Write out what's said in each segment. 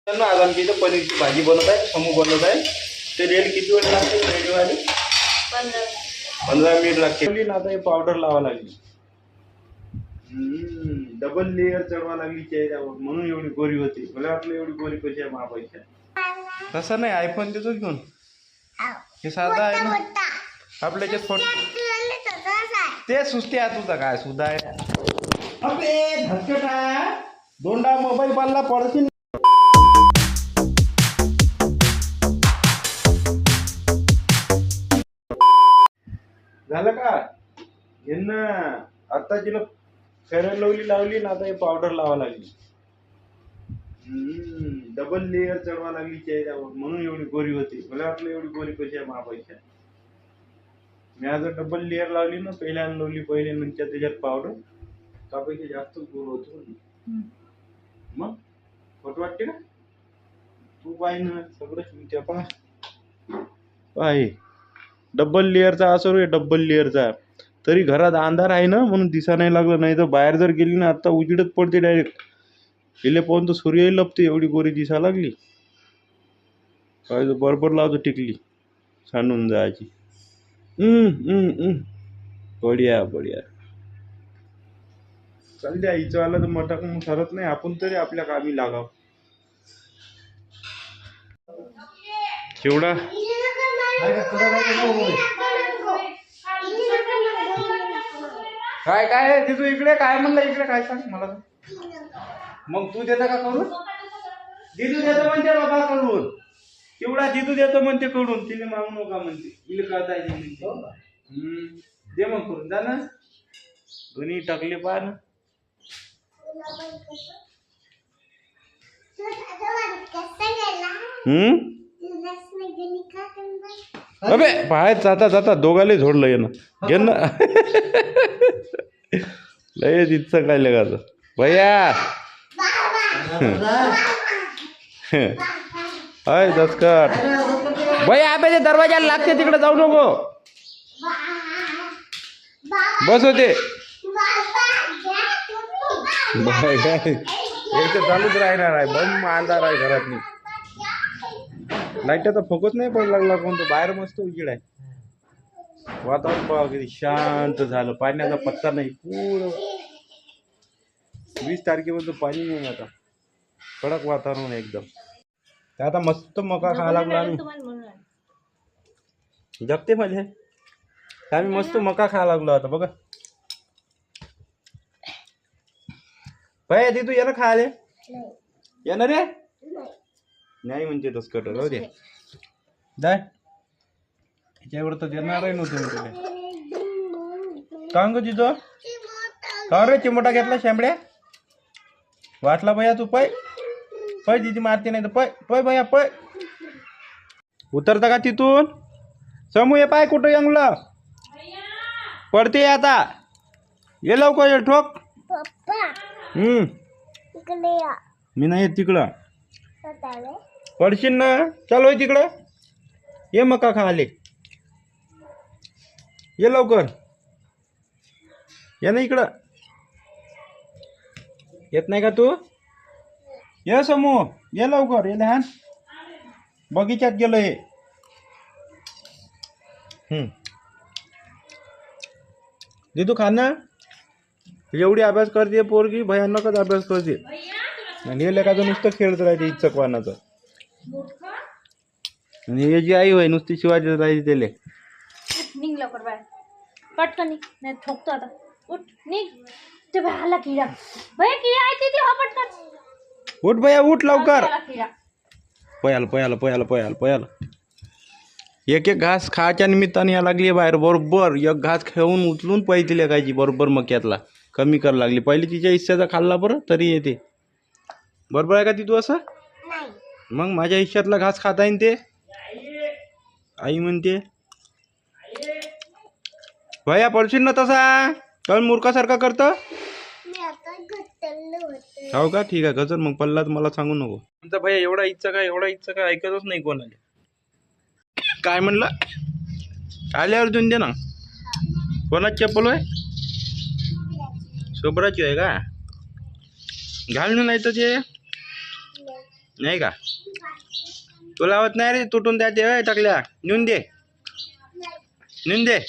आज आमच्या इथं पनीरची भाजी बनत आहे, समूह बनत आहे. ते रेल किती वेळ लागते रेडी वाली? 15 मिनिट लागते. आता हे पावडर लावा लागली, डबल लेअर चढवा लागली चेहऱ्यावर, म्हणून एवढी गोरी होती. मला वाटलं एवढी गोरी कशी आहे महापालिका. तसं नाही, आयफोन देतो घेऊन. हे साधा आहे ना आपल्याच्या फोटो. ते सुस्ती आहे तुझा काय सुद्धा आहे. अबे धसकटा दोंडा मोबाईल पाला पडशील. झालं का यांना? आता तिला फेअर लवली लावली ना, आता हे पावडर लावा लागली, डबल लेअर चढवा लागली चेहऱ्यावर, म्हणून एवढी गोरी होती. मला वाटलं एवढी गोरी कशी आहे महापालिका. मी आज डबल लेअर लावली ना, पहिल्या लावली पहिले, नंतर त्याच्यात पावडर, त्यापैकी जास्त गोर होतो. मग फोटो वाटते का? तू पाहि ना सगळं शिवत्या पाय. डबल लेअरचा असो रे, डबल लेअरचा. तरी घरात अंधार आहे ना, म्हणून दिसा नाही लागलं. नाही तर बाहेर जर गेली ना, आता उजेडच पडते डायरेक्ट. गेले पाहून तर सूर्यही लपते, एवढी गोरी दिसा लागली. काय बरोबर लावतो टिकली सांडून जायची. बढिया बढिया. चाल द्या, हिचं आलं तर मटाक ठरत नाही. आपण तरी आपल्या कामी लागाव. केवढा काय काय तिथू इकडे काय म्हणलं, इकडे काय सांग मला. मग तू देता का करून? दिदू देतो म्हणते बाबा करून. केवढा दिदू देतो म्हणते कडून, तिने मागू नका म्हणते. इल कळता येते म्हणते. दे मग करून, जा ना. दोन्ही टाकले पहा ना. अबे बाहेर जाता जाता दोघाले झोडलं ये ना. घे ना. लय इथं काय लगायचं भैया. हाय दसकट भैया, आब्याच्या दरवाजाला लागते, तिकडे जाऊ नको. बस होते एक तर चालूच राहणार आहे. बंद अंधार आहे घरात. लाईटचा फोकस नाही पडू लागला कोणतं. बाहेर मस्त उजेड आहे. वातावरण बघा किती शांत झालं. पाण्याचा पत्ता नाही. पूर्ण 20 तारखेपर्यंत पाणी नाही. आता कडक वातावरण आहे एकदम. आता मस्त मका खायला लागला आम्ही. जगते माझे आम्ही मस्त मका खायला लागलो आता बघा. भाई तू ये ना खायला. येणार रे नाही म्हणते तस कट राहू दे. जाय त्याच्यावर तर देणार नव्हते. कांग तिथं का रे चिमटा घेतला शेंबड्या वाटला भैया. तू पै पै दिदी मारते नाही तर पै पै भैया पै. उतरता का तिथून? समूह ये पाय कुठं यंगला पडते आता. ये लवकर ये ठोक. मी नाही येत तिकडं. पडशील ना. चालू आहे तिकडं. ये मका खाले. ये लवकर. ये ना इकडं. येत नाही का तू? ये समूह ये लवकर. ये लहान बगीच्यात गेलो हे. दिदू खा ना. एवढी अभ्यास करते पोरगी, भयानकच अभ्यास करते. आणि हे लेखाचं नुसतं खेळत राहते इच्छकवानाचं. आणि हे जी आई होय नुसती शिवाजी राहायची त्याले. निघ लवकर बाहेर पटकन निघ, नाही ठोकतो आता. उठ निघ. ते बाहेरला किडा भैया, किडा आहे तिथे. हो पटकन उठ भैया उठ लवकर. किडा पयाला पयाला पयाला पयाला पयाला. एक एक घास खायच्या निमित्ताने या लागली बाहेर. बरोबर एक घास खेळून उचलून पहिली लेखायची बरोबर मक्यातला कमी कर लागली. पहिली तिच्या हिस्स्याचा खाल्ला बरं तरी येते. बरोबर आहे का ती तू असं? मग माझ्या हिश्श्यातला घास खाता येईन ते. आई म्हणते भैया पडशील ना तसा. कारण मूर्खासारखा करतं. हो का ठीक आहे गजर. मग पल्ला तर मला सांगू नको. आमचा भैया एवढा इच्छा काय एवढा इच्छा काय ऐकतच नाही कोणाला. काय म्हणलं? आल्यावर देऊन दे ना. कोणाची चप्पल होय? शुभ्राची आहे का? घाल ना नाही तर ते नाही का तुला आवत नाही रे तुटून द्या ते टाकल्या नेऊन दे नेऊन दे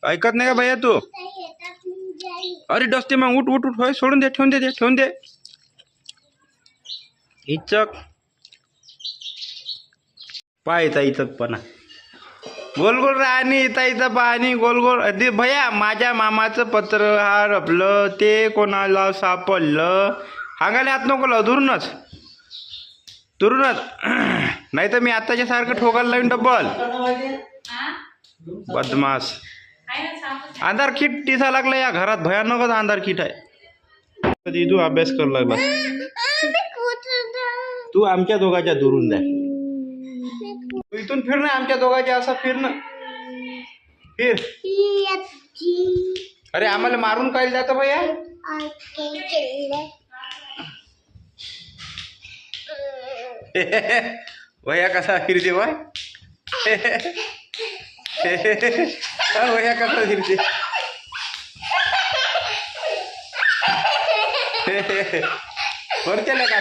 ऐकत नाही का भैया तू अरे डसते मग उठ उठ उठ होय सोडून दे ठेवून दे इचक पाय इचकपणा गोल गोल राहणी इथं पाहणी गोल गोल अरे भैया माझ्या मामाचं पत्र हरपलं ते कोणाला सापडलं हागायला हात नको लाव दुरूनच नाही तर मी आताच्या सारखं ठोकायला लावीन डब्बल बदमाश अंधार किट दिसा लागला या घरात भयानकच अंधार किट आहे कधी तू अभ्यास करू लागला तू आमच्या दोघांच्या दुरून जा तू इथून फिर ना आमच्या दोघांच्या असं फिर ना फिर अरे आम्हाला मारून काय जातं भैया भैया कसा फिरते बाय भैया कसा फिरते कोणत्या का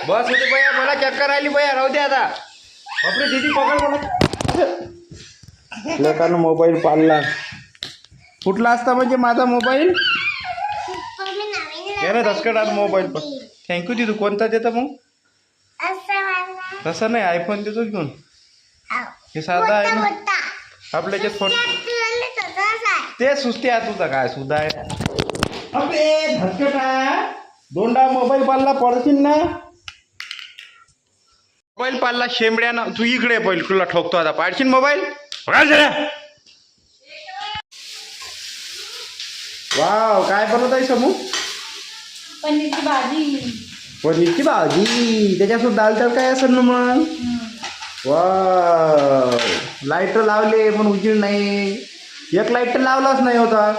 बस होते भैया मला चक्कर आली भैया राहू दे आता बापरे दीदी पकड मला लोकांना मोबाईल पाळला फुटला असता म्हणजे माझा मोबाईल याला धसकट मोबाईल पण थँक्यू दीदू कोणता देता मग तसं नाही आयफोन देतो घेऊन हे साधा आहे ना आपल्याच्या फोन ते सुस्ती आहे तुझा काय सुद्धा आहे अबे धसकट दोंडा मोबाईल पाळला पडशील ना मोबाईल पाळला शेंबड्या ना तू इकडे पहिले तुला ठोकतो आता पाडशील मोबाईल वाव काय बनवत आहे समूह पनीरची भाजी त्याच्यासोबत दाल तडका असेल ना मग वा लाईट लावले पण उजीड नाही एक लाईट तर लावलाच नाही होता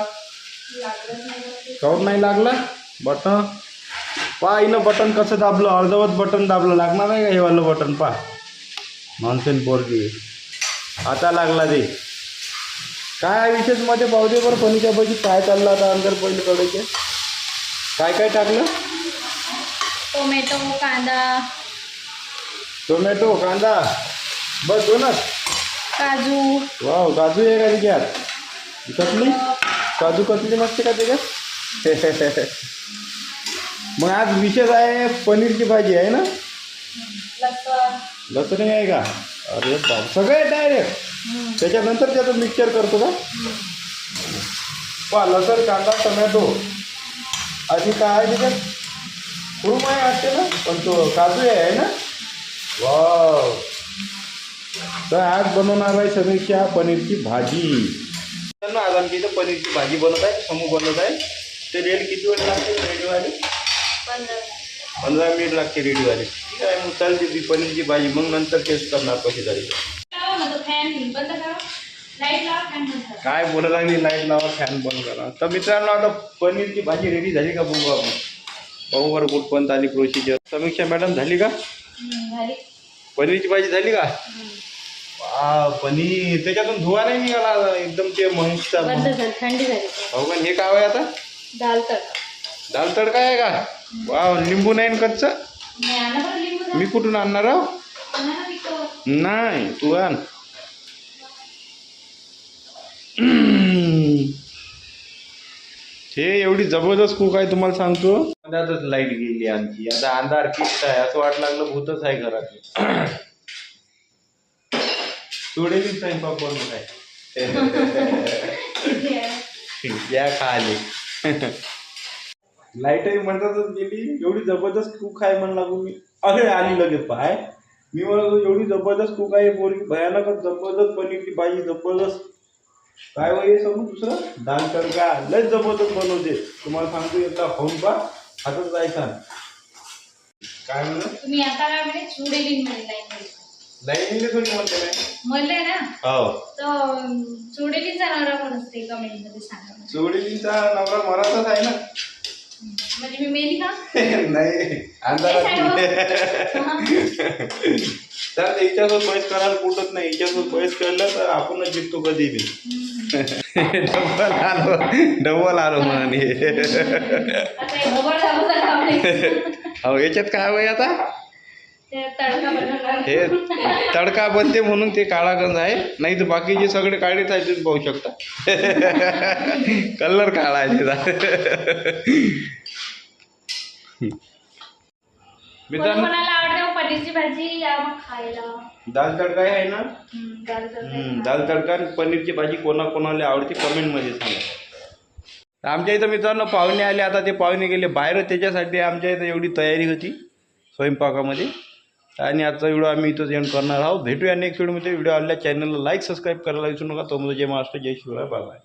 काऊन नाही लागला बटन पा हिनं बटन कसं दाबलं अर्धवट बटन दाबलं लागणार नाही का हे वालं बटन पा नॉनसेन्स पोरगी आता लागला ते काय विशेष मध्ये पाहू दे बरं पनीरच्या भाजी काय चाललं आता अंदर पहिले कळायचे काय टाकलं टोमॅटो कांदा बस दोनच काजू वाव काजू आहे का त्याच्यात कतली काजू कतली नसते का त्याच्यात मग आज विशेष आहे पनीरची भाजी आहे ना लसूण आहे का अरे बाप सगळे डायरेक्ट त्याच्यानंतर त्याचं मिक्सचर करतो का पा लसूण कांदा टोमॅटो आधी काय आहे त्याच्यात खूप आहे वाटते ना पण तो काजू आहे ना वाव तर आज बनवणार आहे समीक्षा पनीरची भाजी आज आमची इथं पनीरची भाजी बनवत आहे समूह बनवत आहे ते रेडी किती वेळ लागते रेडीवाले 15 मिनिट लागते रेडीवाले ठीक आहे मग चालते ती पनीरची भाजी मग नंतर टेस्ट करणार कशी झाली काय बोलायला लागली लाईट लावा फॅन बंद करा तर मित्रांनो आता पनीरची भाजी रेडी झाली का बघू आपण पाहू बरं कुठपर्यंत आली प्रोसिजर समीक्षा मॅडम झाली का पनीरची भाजी झाली का पनीर त्याच्यातून धुवा नाही निघाला एकदम ते मस्त थंडी झाली हो पण हे काय आहे आता दाल तडका आहे का वाव लिंबू नाही कच्च मी कुठून आणणार आहो नाही तू आण हे एवढी जबरदस्त कुक आहे तुम्हाला सांगतो त्यातच लाईट गेली आमची आता अंधार किस्त आहे असं वाट लागलं भूतच आहे घरात सोडेली स्वयंपाक बनवत आहे या खाली लाईटही म्हणतातच गेली एवढी जबरदस्त कुक आहे म्हणला मी अरे आली लगेच पाय मी म्हणतो एवढी जबरदस्त कुक आहे पोरगी भयानकच जबरदस्त पनीरची भाजी जबरदस्त काय वय समोर दुसरं दाल तडका लयच जबरदस्त बनवते तुम्हाला सांगतो एकदा खाऊन पा हातच जायचा काय म्हणलं तुम्ही आता काय म्हणे चुडेली लाईनीले थोडी म्हणते नाही म्हणले ना हो तर चुडेलीचा नवरा कोण असते कमेंट मध्ये सांगा चुडेलीचा नवरा मराठाच आहे ना म्हणजे मी मेली का नाही अंधारात तर हिच्यासोबत पैस करायला कुठंच नाही हिच्यासोबत पैस केलं तर आपणच जिंकतो कधी बी डबल आलो म्हणाने. आता हे घोबड जाऊचं काम नाही. अहो याच्यात काय वय आता ते तडका बनवणार. हे तडका बनते म्हणून ते काळा गंज आहे, नाही तर बाकीचे सगळे काळेच आहे, तुम्ही पाहू शकता. कलर काळा आहे त्याचा. मित्रांनो कोणाला आवडते मग पनीरची भाजी या मग खायला. दाल तडका आहे ना. दाल तडका. दाल तडका आणि पनीरची भाजी कोणाकोणाला आवडते कमेंटमध्ये सांगा. आमच्या इथं मित्रांनो पाहुणे आले, आता ते पाहुणे गेले बाहेर, त्याच्यासाठी आमच्या इथं एवढी तयारी होती स्वयंपाकामध्ये. आणि आजचा व्हिडिओ आम्ही इथंच एंड करणार आहोत. भेटूया नेक्स्ट व्हिडिओमध्ये. व्हिडिओ आवडल्या चॅनलला लाईक सबस्क्राईब करायला विसरू नका. तो म्हणजे जय महाराष्ट्र, जय शिवराय, बाय बाय.